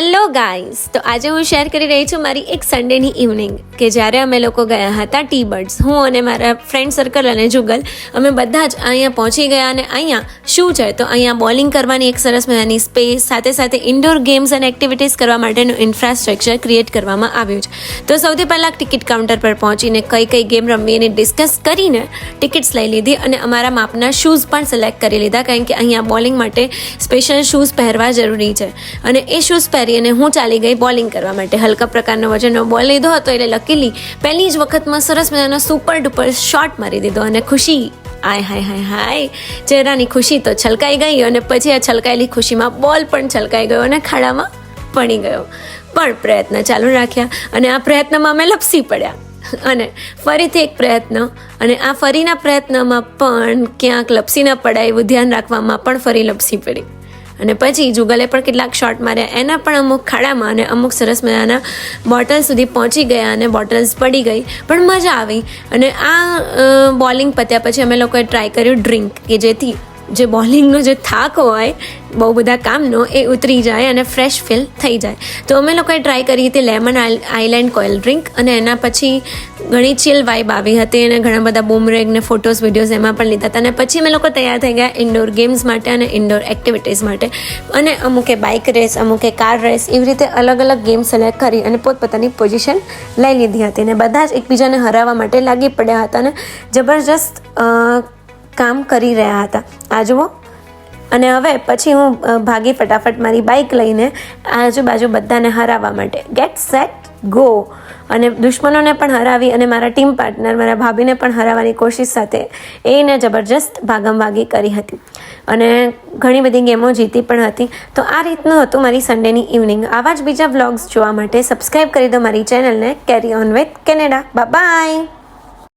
Hello guys, તો આજે હું શેર કરી રહી છું મારી એક સન્ડેની ઇવનિંગ કે જ્યારે અમે લોકો ગયા હતા ટી બર્ડ્સ. હું અને મારા ફ્રેન્ડ સર્કલ અને જુગલ અમે બધા જ અહીંયા પહોંચી ગયા. અને અહીંયા શું છે તો અહીંયા બોલિંગ કરવાની એક સરસ મજાની સ્પેસ, સાથે સાથે ઇન્ડોર ગેમ્સ અને એક્ટિવિટીઝ કરવા માટેનું ઇન્ફ્રાસ્ટ્રક્ચર ક્રિએટ કરવામાં આવ્યું છે. તો સૌથી પહેલાં ટિકિટ કાઉન્ટર પર પહોંચીને કઈ ગેમ રમવી એની ડિસ્કસ કરીને ટિકિટ્સ લઈ લીધી અને અમારા માપના શૂઝ પણ સિલેક્ટ કરી લીધા, કારણ કે અહીંયા બોલિંગ માટે સ્પેશિયલ શૂઝ પહેરવા જરૂરી છે. અને એ શૂઝ પહેરી અને હું ચાલી ગઈ બોલિંગ કરવા માટે. હલકા પ્રકારનો વજનનો બોલ લીધો હતો એટલે લકીલી પહેલી જ વખતમાં સરસ મજાનો સુપર ડુપર શોટ મારી દીધો. અને ખુશી, હાય ચહેરાની ખુશી તો છલકાઈ ગઈ. અને પછી આ છલકાયેલી ખુશીમાં બોલ પણ છલકાઈ ગયો અને ખાડામાં પડી ગયો. પણ પ્રયત્ન ચાલુ રાખ્યા અને આ પ્રયત્નમાં અમે લપસી પડ્યા. અને ફરીથી એક પ્રયત્ન, અને આ ફરીના પ્રયત્નમાં પણ ક્યાંક લપસી ન પડાય એવું ધ્યાન રાખવામાં પણ ફરી લપસી પડી. અને પછી જુગલે પણ કેટલાક શોટ માર્યા, એના પણ અમુક ખાડામાં અને અમુક સરસ મજાના બોટલ સુધી પહોંચી ગયા અને બોટલ્સ પડી ગઈ. પણ મજા આવી. અને આ બોલિંગ પત્યા પછી અમે લોકોએ ટ્રાય કર્યું ડ્રિંક, કે જેથી જે બોલિંગનો જે થાક હોય બહુ બધા કામનો એ ઉતરી જાય અને ફ્રેશ ફીલ થઈ જાય. તો અમે લોકોએ ટ્રાય કરી હતી લેમન આઈલેન્ડ કોઇલ ડ્રિંક, અને એના પછી ઘણી ચિલ વાઇબ આવી હતી અને ઘણા બધા બૂમરેંગ ને ફોટોસ વિડીયોઝ એમાં પણ લીધા હતા. અને પછી અમે લોકો તૈયાર થઈ ગયા ઇન્ડોર ગેમ્સ માટે અને ઇન્ડોર એક્ટિવિટીઝ માટે. અને અમુકે બાઇક રેસ, અમુકે કાર રેસ, એવી રીતે અલગ અલગ ગેમ સિલેક્ટ કરી અને પોતપોતાની પોઝિશન લઈ લીધી હતી. અને બધા જ એકબીજાને હરાવવા માટે લાગી પડ્યા હતા અને જબરજસ્ત કામ કરી રહ્યા હતા. આ જુઓ. અને હવે પછી હું ભાગી ફટાફટ મારી બાઇક લઈને આજુબાજુ બધાને હરાવવા માટે. Get set go. અને દુશ્મનોને પણ હરાવી અને મારા ટીમ પાર્ટનર મારા ભાભીને પણ હરાવવાની કોશિશ સાથે એને જબરજસ્ત ભાગમભાગી કરી હતી. અને ઘણી બધી ગેમો જીતી પણ હતી. તો આ રીતનું હતું મારી સન્ડેની ઇવનિંગ. આવા જ બીજા વ્લોગ્સ જોવા માટે સબસ્ક્રાઈબ કરી દો મારી ચેનલને carry on with Canada. By.